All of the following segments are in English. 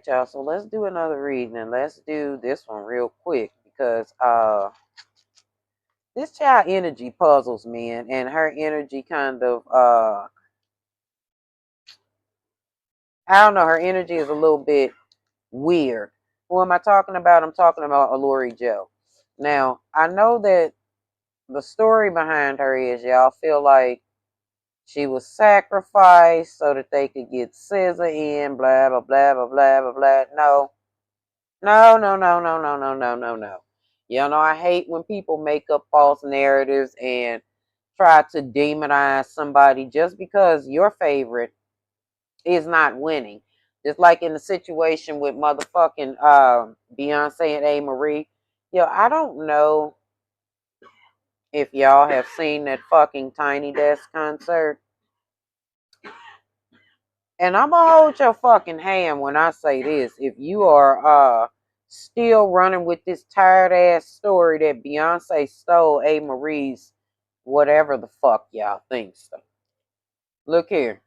right, y'all. So let's do another reading, and let's do this one real quick because this child energy puzzles me, and her energy kind of I don't know, her energy is a little bit weird. Who am I talking about? I'm talking about Alori Joe. Now, I know that the story behind her is y'all feel like she was sacrificed so that they could get SZA in, blah, blah, blah, blah, blah, blah, blah. No. No, no, no, no, no, no, no, no, no. You know, I hate when people make up false narratives and try to demonize somebody just because your favorite is not winning. Just like in the situation with motherfucking Beyonce and A. Marie. Yo, I don't know if y'all have seen that fucking Tiny Desk concert. And I'm gonna hold your fucking hand when I say this. If you are still running with this tired ass story that Beyonce stole A. Marie's whatever the fuck y'all think so. Look here.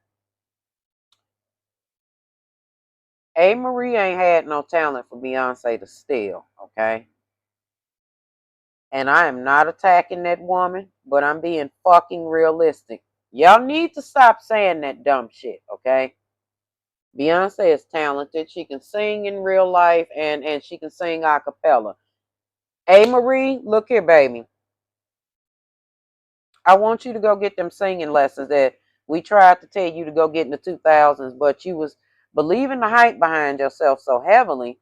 A. Marie ain't had no talent for Beyonce to steal, okay? And I am not attacking that woman, but I'm being fucking realistic. Y'all need to stop saying that dumb shit, okay? Beyonce is talented. She can sing in real life and she can sing a cappella. A. Marie, look here, baby. I want you to go get them singing lessons that we tried to tell you to go get in the 2000s, but you was believing the hype behind yourself so heavily,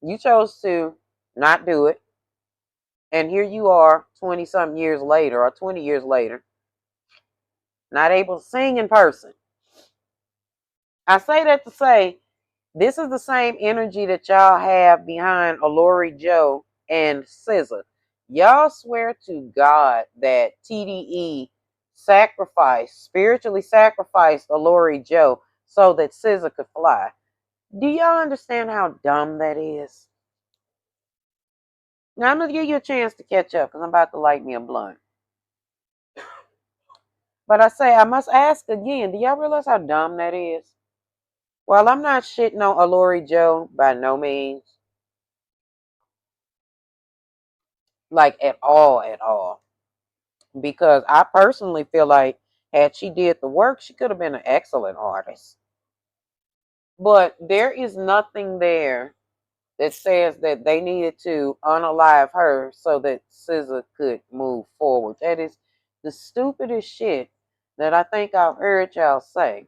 you chose to not do it. And here you are 20-something years later or 20 years later, not able to sing in person. I say that to say, this is the same energy that y'all have behind Alori Joe and SZA. Y'all swear to God that TDE spiritually sacrificed Alori Joe so that SZA could fly. Do y'all understand how dumb that is? Now I'm gonna give you a chance to catch up because I'm about to light me a blunt. But I say I must ask again, do y'all realize how dumb that is? Well, I'm not shitting on Alori Joe by no means. Like at all. Because I personally feel like had she did the work, she could have been an excellent artist. But there is nothing there that says that they needed to unalive her so that SZA could move forward. That is the stupidest shit that I think I've heard y'all say.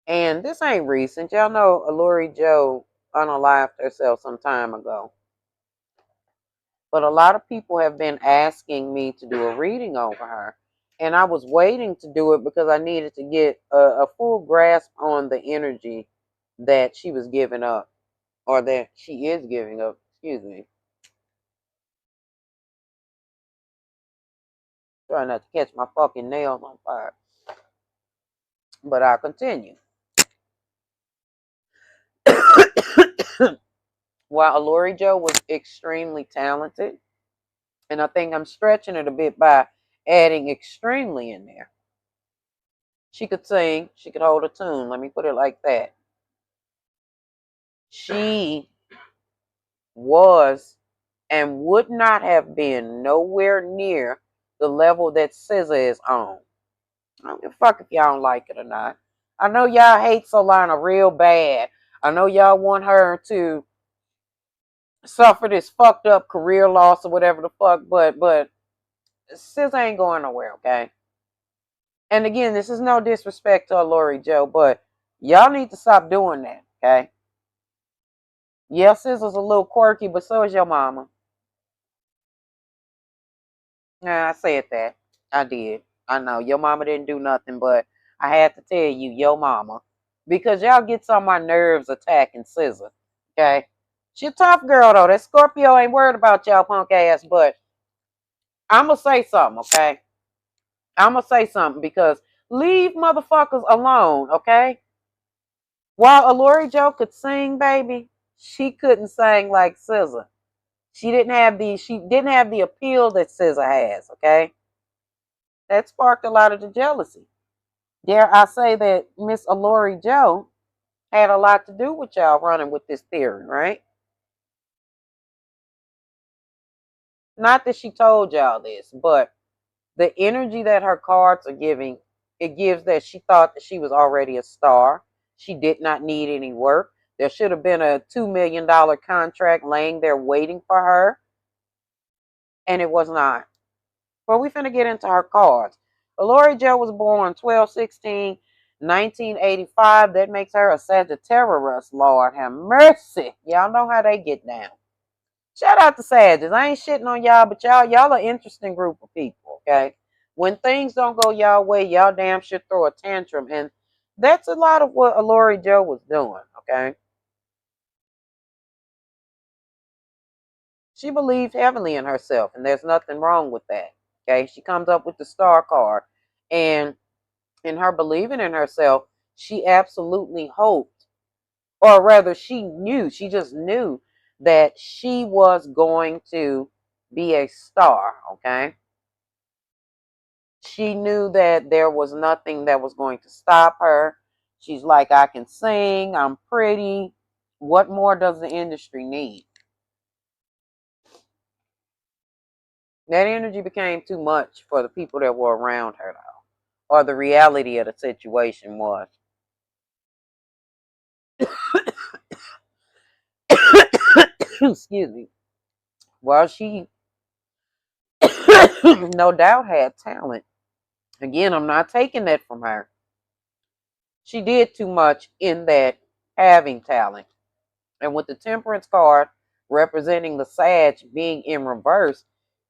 And this ain't recent. Y'all know Alori Joe unalived herself some time ago. But a lot of people have been asking me to do a reading over her. And I was waiting to do it because I needed to get a full grasp on the energy that she was giving up. Or that she is giving up. Excuse me. Try not to catch my fucking nails on fire. But I'll continue. While Alori Joe was extremely talented, and I think I'm stretching it a bit by adding extremely in there. She could sing, she could hold a tune, let me put it like that. She was and would not have been nowhere near the level that SZA is on. I don't give a fuck if y'all don't like it or not. I know y'all hate Solana real bad. I know y'all want her to suffer this fucked up career loss or whatever the fuck, but SZA ain't going nowhere, okay? And again, this is no disrespect to Alori Joe, but y'all need to stop doing that, okay? Yeah, SZA's a little quirky, but so is your mama. Yeah, I said that. I did. I know your mama didn't do nothing, but I had to tell you, your mama, because y'all gets on my nerves attacking SZA. Okay, she a tough girl though. That Scorpio ain't worried about y'all punk ass, but I'm gonna say something. Okay, I'm gonna say something because leave motherfuckers alone. Okay, while Alori Joe could sing, baby, she couldn't sing like SZA. She didn't have the appeal that SZA has. Okay. That sparked a lot of the jealousy. Dare I say that Miss Alori Joe had a lot to do with y'all running with this theory, right? Not that she told y'all this, but the energy that her cards are giving, it gives that she thought that she was already a star. She did not need any work. There should have been a $2 million contract laying there waiting for her, and it was not. Well, we finna get into her cards. Alori Joe was born 12/16/1985. That makes her a Sagittarius. Lord have mercy. Y'all know how they get down. Shout out to Sagittarius. I ain't shitting on y'all, but y'all an interesting group of people, okay? When things don't go y'all way, y'all damn sure throw a tantrum. And that's a lot of what Alori Joe was doing, okay? She believed heavily in herself, and there's nothing wrong with that, okay? She comes up with the star card. And in her believing in herself, she absolutely hoped, or rather, she just knew that she was going to be a star, okay? She knew that there was nothing that was going to stop her. She's like, I can sing, I'm pretty. What more does the industry need? That energy became too much for the people that were around her, though, or the reality of the situation was. Excuse me. Well, she no doubt had talent. Again, I'm not taking that from her. She did too much in that having talent. And with the temperance card representing the Sag being in reverse,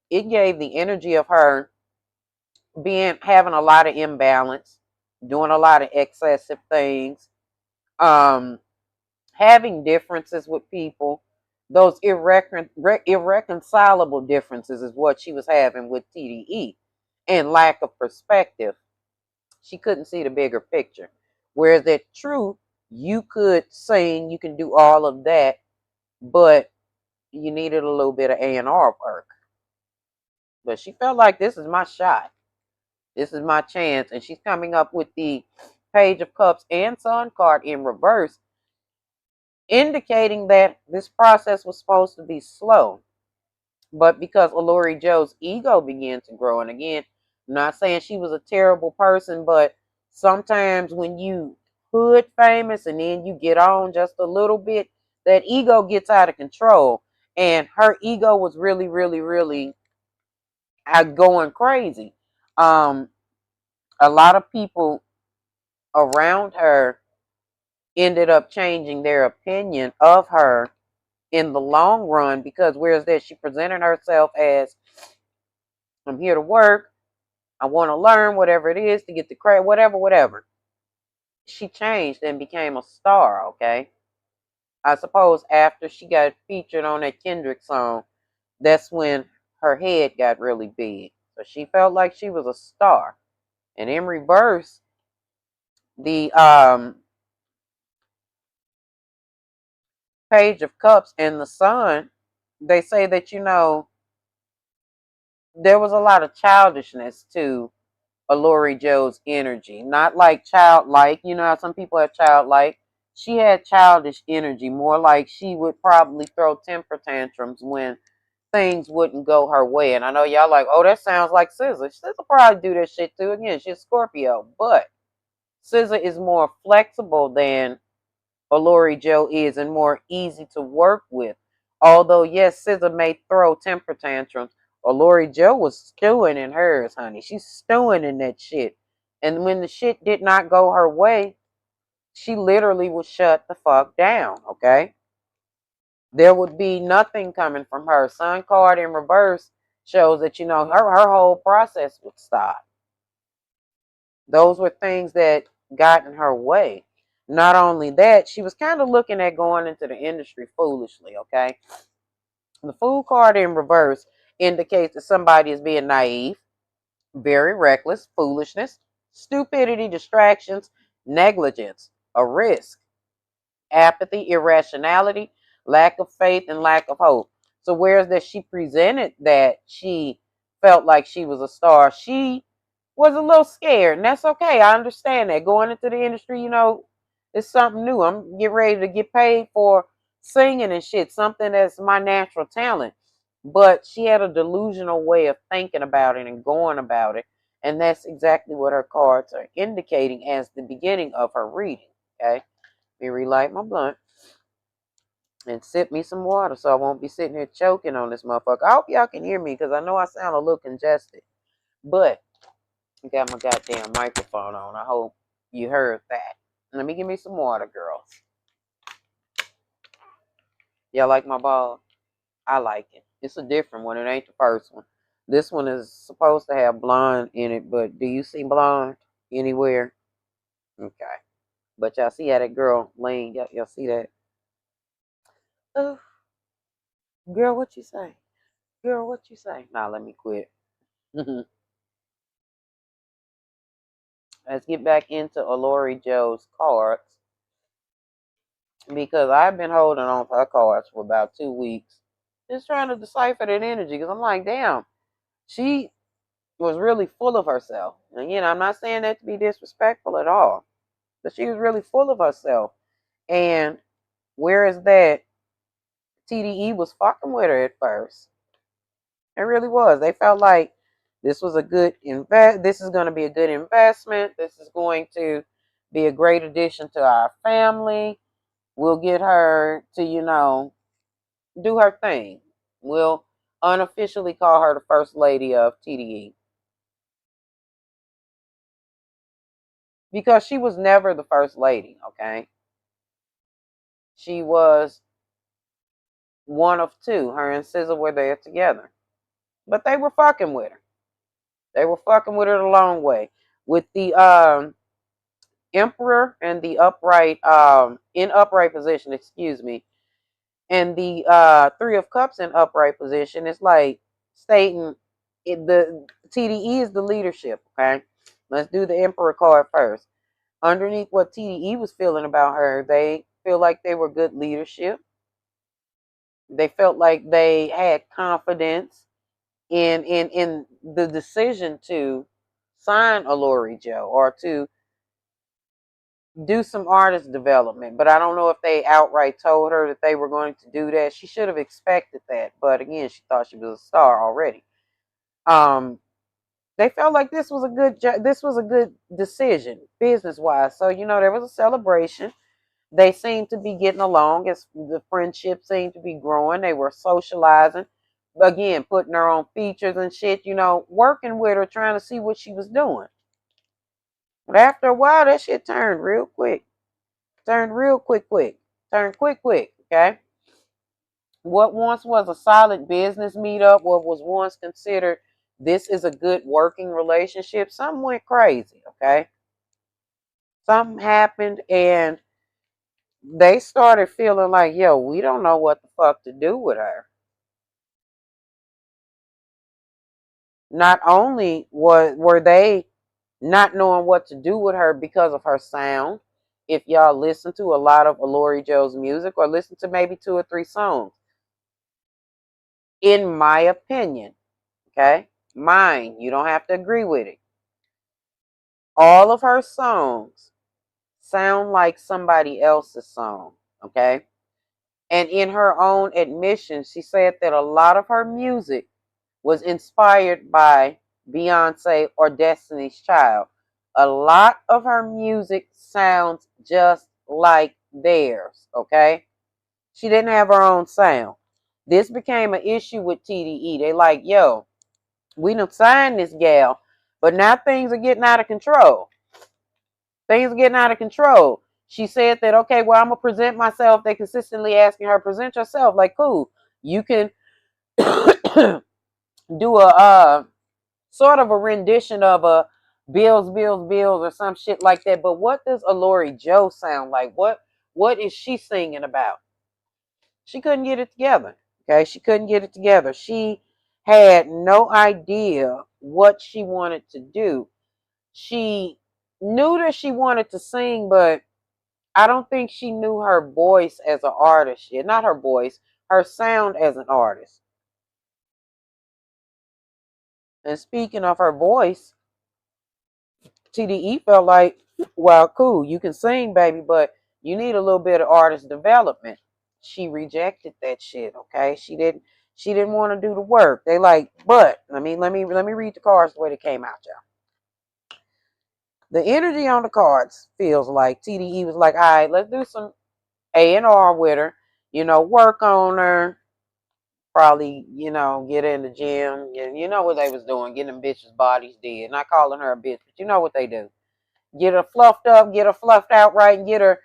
it gave the energy of her being having a lot of imbalance, doing a lot of excessive things, um, having differences with people. Those irreconcilable differences is what she was having with TDE, and lack of perspective. She couldn't see the bigger picture. Whereas that truth, you could sing, you can do all of that, but you needed a little bit of A&R work. But she felt like this is my shot. This is my chance. And she's coming up with the Page of Cups and Sun card in reverse, indicating that this process was supposed to be slow. But because Alori Joe's ego began to grow, and again, I'm not saying she was a terrible person, but sometimes when you hood famous and then you get on just a little bit, that ego gets out of control. And her ego was really, really, really going crazy. Um, a lot of people around her ended up changing their opinion of her in the long run because whereas that she presented herself as, I'm here to work, I want to learn whatever it is to get the credit, whatever. She changed and became a star, okay? I suppose after she got featured on that Kendrick song, that's when her head got really big. So she felt like she was a star. And in reverse, the Page of Cups and the Sun, they say that, there was a lot of childishness to Alori Joe's energy. Not like childlike. You know how some people have childlike. She had childish energy, more like she would probably throw temper tantrums when things wouldn't go her way. And I know y'all like, oh, that sounds like SZA. SZA probably do that shit too. Again, she's Scorpio. But SZA is more flexible than Alori Joe is and more easy to work with. Although, yes, SZA may throw temper tantrums, Alori Joe was stewing in hers, honey. She's stewing in that shit. And when the shit did not go her way, she literally would shut the fuck down, okay? There would be nothing coming from her. Sun card in reverse shows that, her whole process would stop. Those were things that got in her way. Not only that, she was kind of looking at going into the industry foolishly, okay? The Fool card in reverse indicates that somebody is being naive, very reckless, foolishness, stupidity, distractions, negligence, a risk, apathy, irrationality, lack of faith, and lack of hope. So whereas that she presented that she felt like she was a star, she was a little scared, and that's okay. I understand that. Going into the industry, It's something new. I'm getting ready to get paid for singing and shit, something that's my natural talent. But she had a delusional way of thinking about it and going about it. And that's exactly what her cards are indicating as the beginning of her reading. Okay? Let me relight my blunt and sip me some water so I won't be sitting here choking on this motherfucker. I hope y'all can hear me because I know I sound a little congested. But I got my goddamn microphone on. I hope you heard that. Let me give me some water, girls. Y'all like my ball? I like it. It's a different one. It ain't the first one. This one is supposed to have blonde in it, but do you see blonde anywhere? Okay. But y'all see how that girl laying? Y'all see that? Oh, girl, what you say? Girl, what you say? Nah, let me quit. Let's get back into Alori Joe's cards because I've been holding on to her cards for about 2 weeks. Just trying to decipher that energy because I'm like, damn, she was really full of herself. And, I'm not saying that to be disrespectful at all, but she was really full of herself. And whereas that TDE was fucking with her at first, it really was. They felt like this was a good This is going to be a good investment. This is going to be a great addition to our family. We'll get her to, do her thing. We'll unofficially call her the first lady of TDE. Because she was never the first lady, okay? She was one of two. Her and SZA were there together. But they were fucking with her. They were fucking with her the long way. With the Emperor and the upright, in upright position, excuse me, and the Three of Cups in upright position, it's like stating the TDE is the leadership, okay? Let's do the Emperor card first. Underneath what TDE was feeling about her, they feel like they were good leadership. They felt like they had confidence in the decision to sign Alori Joe or to do some artist development. But I don't know if they outright told her that they were going to do that. She should have expected that. But again, she thought she was a star already. They felt like this was a good decision business wise. So there was a celebration. They seemed to be getting along as the friendship seemed to be growing. They were socializing. Again, putting her on features and shit, working with her, trying to see what she was doing. But after a while, that shit turned real quick. Turned real quick. Turned quick, okay? What once was a solid business meetup, what was once considered this is a good working relationship, something went crazy, okay? Something happened and they started feeling like, yo, we don't know what the fuck to do with her. Not only were they not knowing what to do with her because of her sound, if y'all listen to a lot of Alori Joe's music or listen to maybe 2 or 3 songs, in my opinion, okay, mine, you don't have to agree with it. All of her songs sound like somebody else's song, okay? And in her own admission, she said that a lot of her music was inspired by Beyonce or Destiny's Child. A lot of her music sounds just like theirs, okay? She didn't have her own sound. This became an issue with TDE. They like, yo, we done signed this gal, but now things are getting out of control. Things are getting out of control. She said that, okay, well, I'm going to present myself. They consistently asking her, present yourself. Like, cool. You can do a sort of a rendition of a Bills, Bills, Bills or some shit like that. But what does Alori Joe sound like? What is she singing about? She couldn't get it together. Okay, she couldn't get it together. She had no idea what she wanted to do. She knew that she wanted to sing, but I don't think she knew her voice as an artist yet. Not her voice, her sound as an artist. And speaking of her voice, TDE felt like, well, cool, you can sing, baby, but You need a little bit of artist development. She rejected that shit, okay? She didn't want to do the work. They like, but let me read the cards the way they came out, y'all. The energy on the cards feels like TDE was like, all right, let's do some A&R with her, work on her, probably, get her in the gym. You know what they was doing, getting them bitches' bodies dead. Not calling her a bitch, but you know what they do. Get her fluffed up, get her fluffed out right, and get her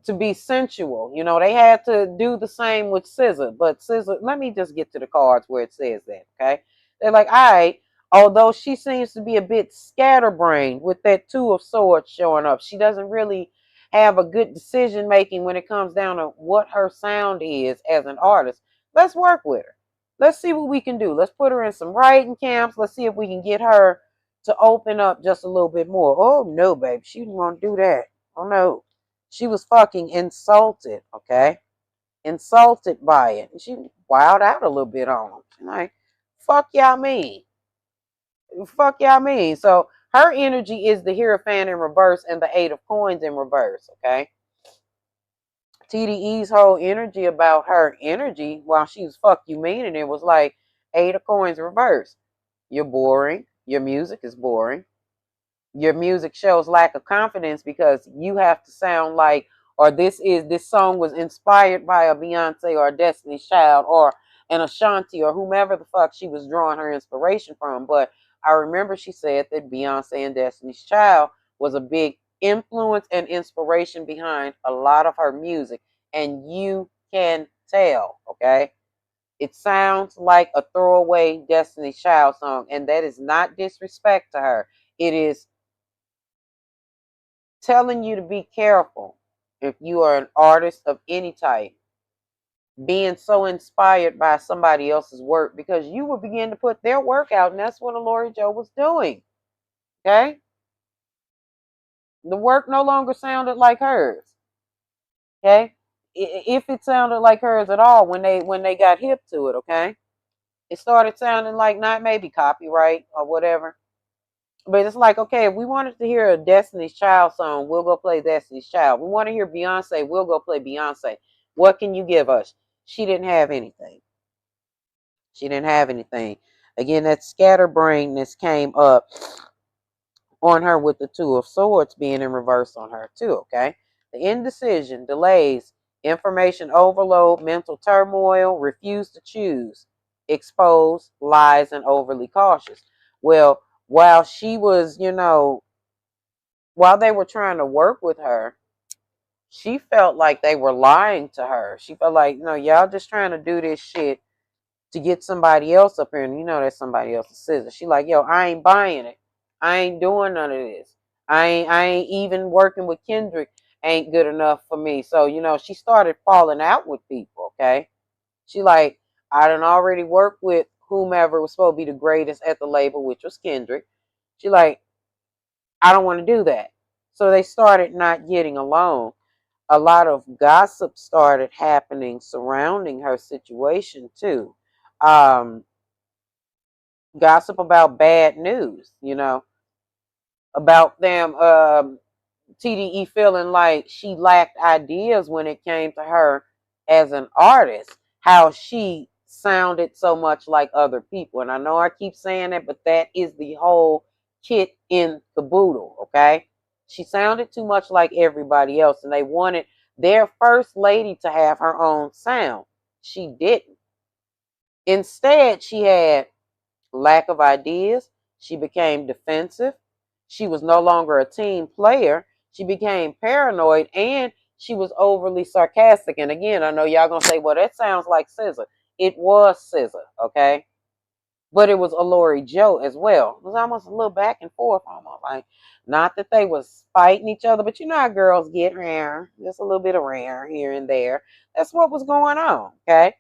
to be sensual. They had to do the same with Scissor. But Scissor, let me just get to the cards where it says that, okay? They're like, all right, although she seems to be a bit scatterbrained with that Two of Swords showing up, she doesn't really have a good decision making when it comes down to what her sound is as an artist. Let's work with her. Let's see what we can do. Let's put her in some writing camps. Let's see if we can get her to open up just a little bit more. Oh no, babe, she didn't want to do that. Oh no. She was fucking insulted, okay? Insulted by it. And she wowed out a little bit on him. She's like, fuck y'all mean? Fuck y'all mean? So her energy is the Hierophant in reverse and the Eight of Coins in reverse, okay? TDE's whole energy about her energy while she was fuck you meaning it was like Eight of Coins reverse. You're boring. Your music is boring. Your music shows lack of confidence because you have to sound like, or this song was inspired by a Beyonce or a Destiny's Child or an Ashanti or whomever the fuck she was drawing her inspiration from. But I remember she said that Beyonce and Destiny's Child was a big influence and inspiration behind a lot of her music. And you can tell, okay? It sounds like a throwaway Destiny's Child song, and that is not disrespect to her. It is telling you to be careful if you are an artist of any type, being so inspired by somebody else's work because you will begin to put their work out, and that's what Alori Joe was doing. Okay? The work no longer sounded like hers. Okay? If it sounded like hers at all when they got hip to it, okay? It started sounding like not maybe copyright or whatever. But it's like, okay, if we wanted to hear a Destiny's Child song, we'll go play Destiny's Child. We want to hear Beyonce, we'll go play Beyonce. What can you give us? She didn't have anything. She didn't have anything. Again, that scatterbrainness came up on her with the Two of Swords being in reverse on her too, okay? The indecision, delays, information overload, mental turmoil, refuse to choose, expose, lies, and overly cautious. Well, while she was, while they were trying to work with her, she felt like they were lying to her. She felt like, y'all just trying to do this shit to get somebody else up here, and that's somebody else's Scissor. She like, yo, I ain't buying it. I ain't doing none of this. I ain't even working with Kendrick ain't good enough for me. So, she started falling out with people, okay? She like, I done already worked with whomever was supposed to be the greatest at the label, which was Kendrick. She like, I don't want to do that. So they started not getting along. A lot of gossip started happening surrounding her situation too. Gossip about bad news, about them TDE feeling like she lacked ideas when it came to her as an artist, how she sounded so much like other people. And I know I keep saying that, but that is the whole kit in the caboodle, okay? She sounded too much like everybody else, and they wanted their first lady to have her own sound. She didn't. Instead, she had lack of ideas. She became defensive. She was no longer a team player. She became paranoid, and she was overly sarcastic. And again, I know y'all gonna say, well, that sounds like Scissor. It was Scissor, okay? But it was Alori Joe as well. It was almost a little back and forth, almost like not that they was fighting each other, but you know how girls get rare, just a little bit of rare here and there. That's what was going on, okay?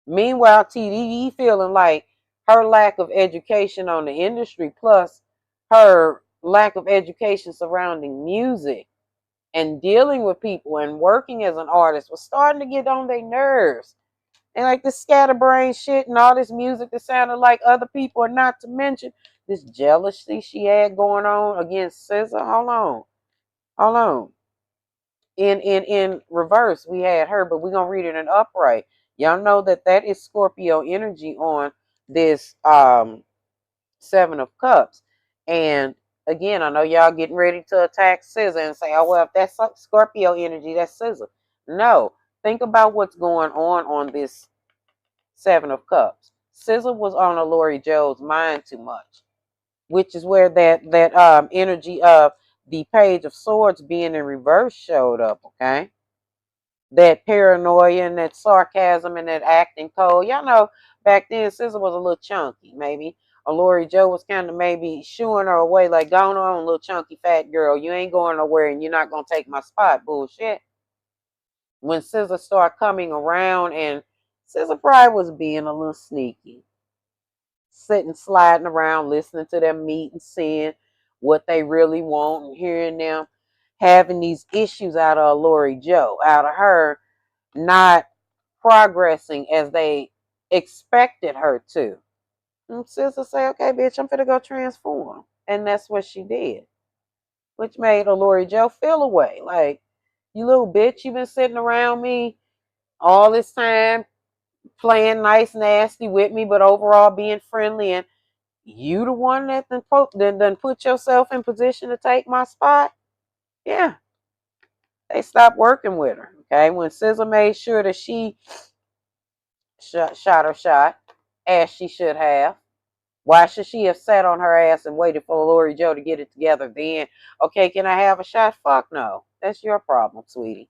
Meanwhile, TDE feeling like her lack of education on the industry plus her lack of education surrounding music and dealing with people and working as an artist was starting to get on their nerves. And like this scatterbrain shit and all this music that sounded like other people, or not to mention this jealousy she had going on against SZA. Hold on. In reverse, we had her, but we're gonna read it in upright. Y'all know that that is Scorpio energy on this Seven of Cups. And again, I know y'all getting ready to attack Scissor and say, oh, well, if that's Scorpio energy, that's Scissor. No, think about what's going on this Seven of Cups. Scissor was on Alori Joe's mind too much, which is where that energy of the Page of Swords being in reverse showed up, okay? That paranoia and that sarcasm and that acting cold. Y'all know back then Scissor was a little chunky, maybe. Or Lori Joe was kind of maybe shooing her away, like, going on, little chunky fat girl. You ain't going nowhere and you're not going to take my spot. Bullshit. When Scissor started coming around, and Scissor probably was being a little sneaky. Sitting, sliding around, listening to them meet and seeing what they really want and hearing them having these issues out of Lori Joe, out of her not progressing as they expected her to. And Sister say, okay, bitch, I'm finna go transform. And that's what she did, which made Lori Joe feel away. Like, you little bitch, you been sitting around me all this time, playing nice, nasty with me, but overall being friendly. And you the one that then put yourself in position to take my spot? Yeah, they stopped working with her. Okay, when SZA made sure that she shot her shot, as she should have. Why should she have sat on her ass and waited for Lori Joe to get it together then? Okay, can I have a shot? Fuck no. That's your problem, sweetie.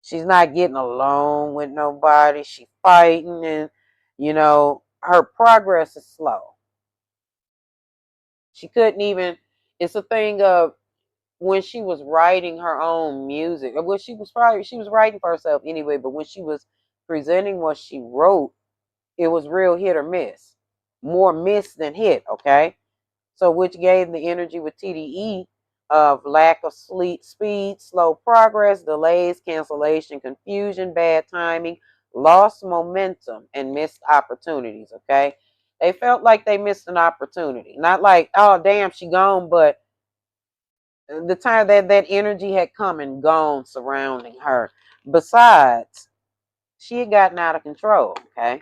She's not getting along with nobody. She's fighting, and, her progress is slow. She couldn't even, it's a thing of when she was writing her own music. Well, she was writing for herself anyway, but when she was presenting what she wrote, it was real hit or miss. More miss than hit, okay? So which gave the energy with TDE of lack of speed, slow progress, delays, cancellation, confusion, bad timing, lost momentum, and missed opportunities, okay? They felt like they missed an opportunity. Not like, oh, damn, she gone, but the time that energy had come and gone surrounding her. Besides, she had gotten out of control, okay?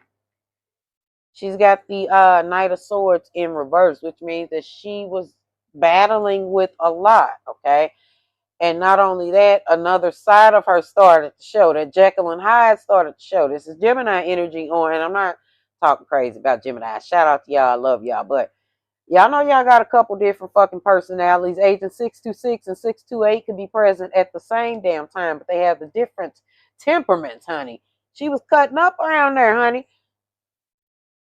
She's got the Knight of Swords in reverse, which means that she was battling with a lot, okay? And not only that, another side of her started to show. That Jekyll and Hyde started to show. This is Gemini energy on, and I'm not talking crazy about Gemini. Shout out to y'all. I love y'all. But y'all know y'all got a couple different fucking personalities. Agent 626 and 628 could be present at the same damn time, but they have the different temperaments, honey. She was cutting up around there, honey.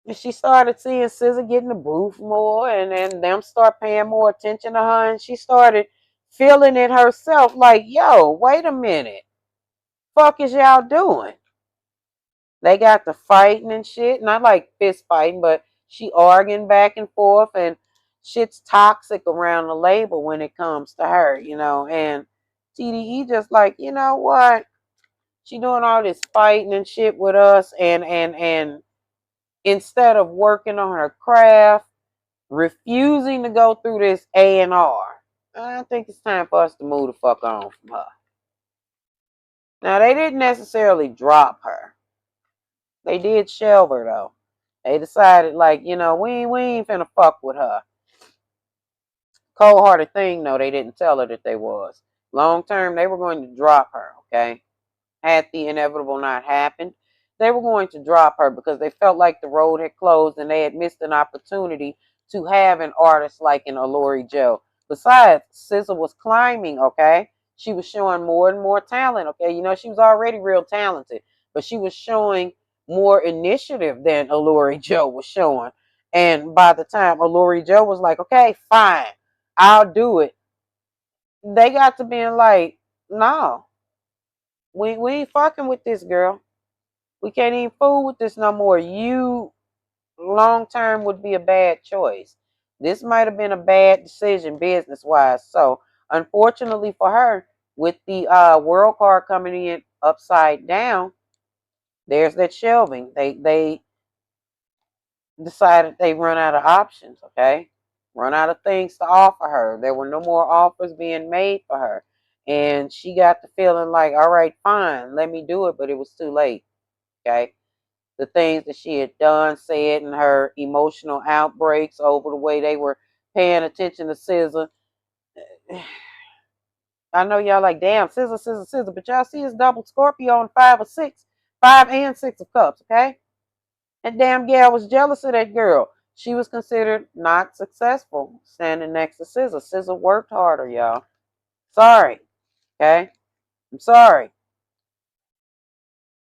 And she started seeing SZA getting the booth more, and then them start paying more attention to her, and she started feeling it herself, like, yo, wait a minute. Fuck is y'all doing? They got to fighting and shit. Not like fist fighting, but she arguing back and forth, and shit's toxic around the label when it comes to her, and TDE just like, you know what? She doing all this fighting and shit with us, and instead of working on her craft, refusing to go through this A&R. I think it's time for us to move the fuck on from her. Now, they didn't necessarily drop her. They did shelve her, though. They decided, like, we ain't finna fuck with her. Cold-hearted thing, though, they didn't tell her that they was. Long term, they were going to drop her, okay? Had the inevitable not happened, they were going to drop her because they felt like the road had closed and they had missed an opportunity to have an artist like an Alori Joe. Besides, SZA was climbing, okay? She was showing more and more talent, okay? She was already real talented, but she was showing more initiative than Alori Joe was showing. And by the time Alori Joe was like, okay, fine, I'll do it, they got to being like, no, we ain't fucking with this girl. We can't even fool with this no more. You long term would be a bad choice. This might have been a bad decision business wise. So unfortunately for her, with the world card coming in upside down, there's that shelving. They decided they run out of options, okay? Run out of things to offer her. There were no more offers being made for her. And she got the feeling like, all right, fine, let me do it, but it was too late. Okay. The things that she had done, said, and her emotional outbreaks over the way they were paying attention to SZA. I know y'all like, damn, SZA, SZA, SZA, but y'all see his double Scorpio on 5 and 6 of cups, okay? And damn gal was jealous of that girl. She was considered not successful standing next to SZA. SZA worked harder, y'all. Sorry, okay? I'm sorry.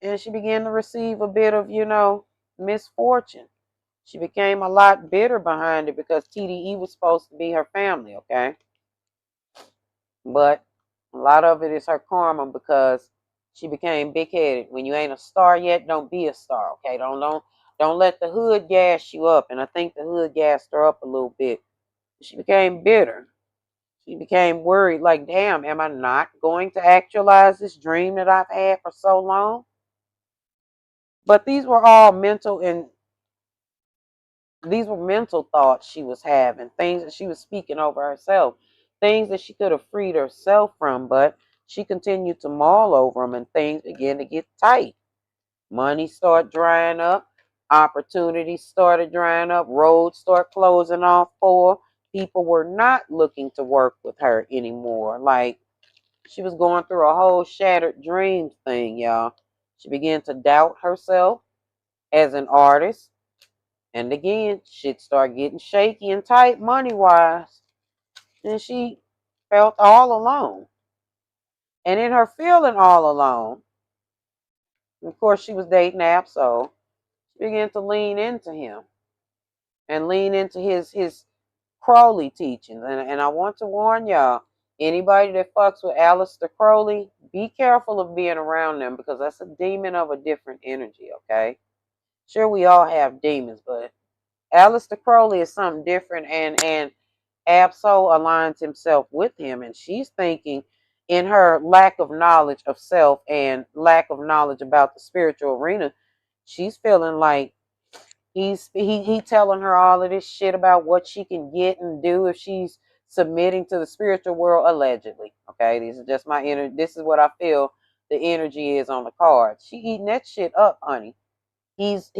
And she began to receive a bit of, misfortune. She became a lot bitter behind it because TDE was supposed to be her family, okay? But a lot of it is her karma because she became big headed. When you ain't a star yet, don't be a star, okay? Don't let the hood gas you up. And I think the hood gassed her up a little bit. She became bitter. She became worried, like, damn, am I not going to actualize this dream that I've had for so long? But these were all mental thoughts she was having, things that she was speaking over herself, things that she could have freed herself from, but she continued to mull over them, and things began to get tight. Money started drying up, opportunities started drying up, roads started closing off for her. People were not looking to work with her anymore. Like, she was going through a whole shattered dreams thing, y'all. She began to doubt herself as an artist. And again, shit started getting shaky and tight money wise. And she felt all alone. And in her feeling all alone, of course, she was dating Absol, she began to lean into him and lean into his Crowley teachings. And I want to warn y'all, anybody that fucks with Aleister Crowley, be careful of being around them because that's a demon of a different energy, okay? Sure, we all have demons, but Aleister Crowley is something different, and Absol aligns himself with him, and she's thinking in her lack of knowledge of self and lack of knowledge about the spiritual arena, she's feeling like he telling her all of this shit about what she can get and do if she's submitting to the spiritual world allegedly. Okay, this is just my inner. This is what I feel the energy is on the card. She eating that shit up, honey. He's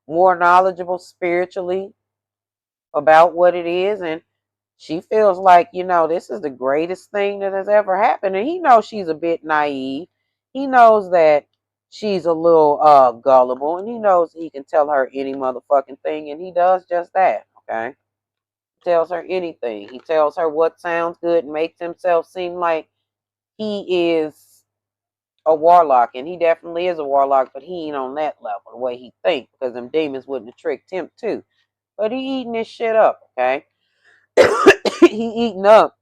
more knowledgeable spiritually about what it is, and she feels like, this is the greatest thing that has ever happened. And he knows she's a bit naive. He knows that she's a little gullible, and he knows he can tell her any motherfucking thing, and he does just that, okay? He tells her anything. He tells her what sounds good and makes himself seem like he is a warlock, and he definitely is a warlock, but he ain't on that level the way he thinks, because them demons wouldn't have tricked him too. But he eating this shit up, okay? He eating up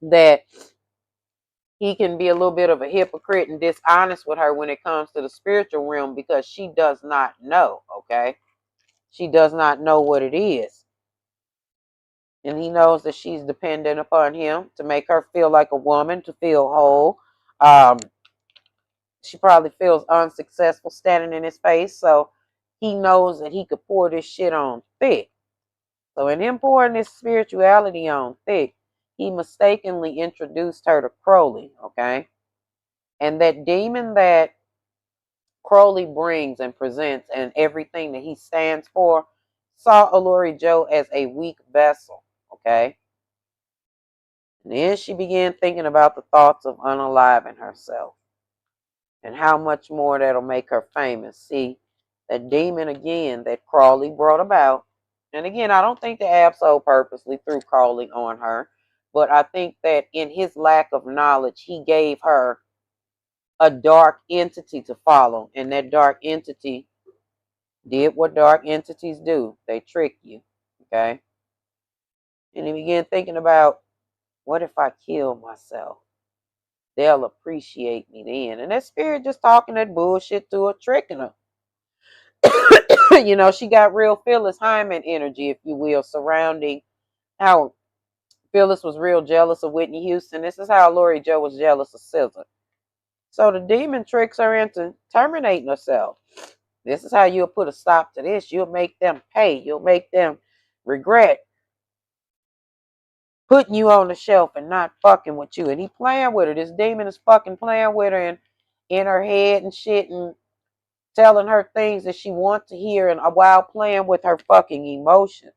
that he can be a little bit of a hypocrite and dishonest with her when it comes to the spiritual realm because she does not know, okay? She does not know what it is. And he knows that she's dependent upon him to make her feel like a woman, to feel whole. She probably feels unsuccessful standing in his face, so he knows that he could pour this shit on thick. So in him pouring this spirituality on thick, he mistakenly introduced her to Crowley, okay? And that demon that Crowley brings and presents and everything that he stands for saw Alori Joe as a weak vessel, okay? And then she began thinking about the thoughts of unaliving herself and how much more that'll make her famous. See, that demon again that Crowley brought about. And again, I don't think the Absol purposely threw Crowley on her, but I think that in his lack of knowledge, he gave her a dark entity to follow, and that dark entity did what dark entities do. They trick you, okay? And he began thinking about, what if I kill myself? They'll appreciate me then. And that spirit just talking that bullshit to her, tricking her. She got real Phyllis Hyman energy, if you will, surrounding how Phyllis was real jealous of Whitney Houston. This is how Alori Joe was jealous of SZA. So the demon tricks her into terminating herself. This is how you'll put a stop to this. You'll make them pay. You'll make them regret putting you on the shelf and not fucking with you. And he playing with her. This demon is fucking playing with her and in her head and shit and telling her things that she wants to hear and while playing with her fucking emotions.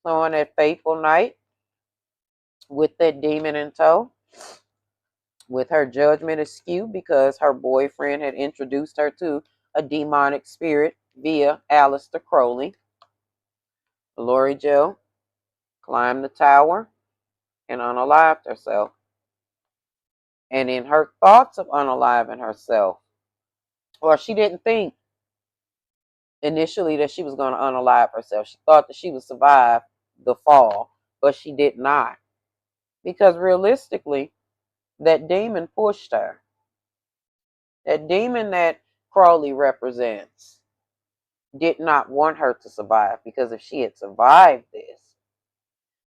So on that fateful night, with that demon in tow, with her judgment askew because her boyfriend had introduced her to a demonic spirit via Aleister Crowley, Alori Joe climbed the tower and unalived herself. And in her thoughts of unaliving herself, or she didn't think initially that she was going to unalive herself. She thought that she would survive the fall, but she did not. Because realistically, that demon pushed her. That demon that Crowley represents did not want her to survive, because if she had survived this,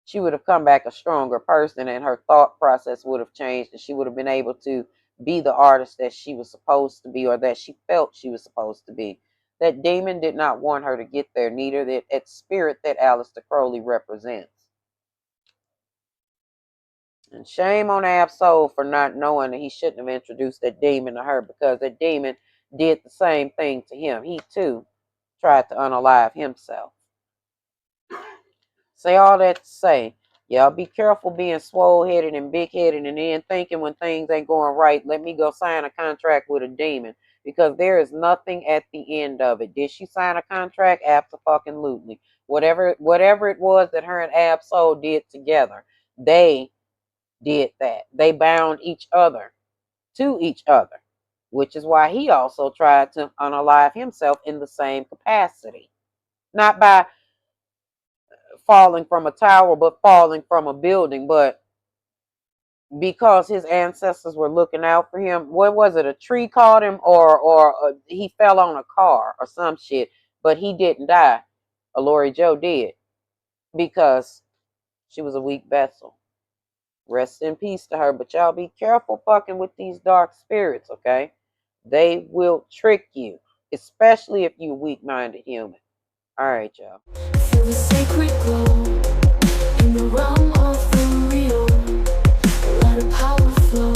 she would have come back a stronger person and her thought process would have changed and she would have been able to be the artist that she was supposed to be, or that she felt she was supposed to be. That demon did not want her to get there, neither that spirit that Aleister Crowley represents. And shame on Ab-Soul for not knowing that he shouldn't have introduced that demon to her, because that demon did the same thing to him. He too tried to unalive himself. Say all that to say, y'all be careful being swole-headed and big-headed and then thinking when things ain't going right, let me go sign a contract with a demon, because there is nothing at the end of it. Did she sign a contract? Absolutely. Whatever it was that her and Ab-Soul did together, they did that. They bound each other to each other, which is why he also tried to unalive himself in the same capacity. Not by falling from a tower, but falling from a building, but because his ancestors were looking out for him. What was it? A tree caught him, or he fell on a car or some shit, but he didn't die. Alori Joe did, because she was a weak vessel. Rest in peace to her, but y'all be careful fucking with these dark spirits, okay? They will trick you, especially if you're weak-minded human. All right, y'all. Feel the sacred glow in the realm of the real. Let a power flow.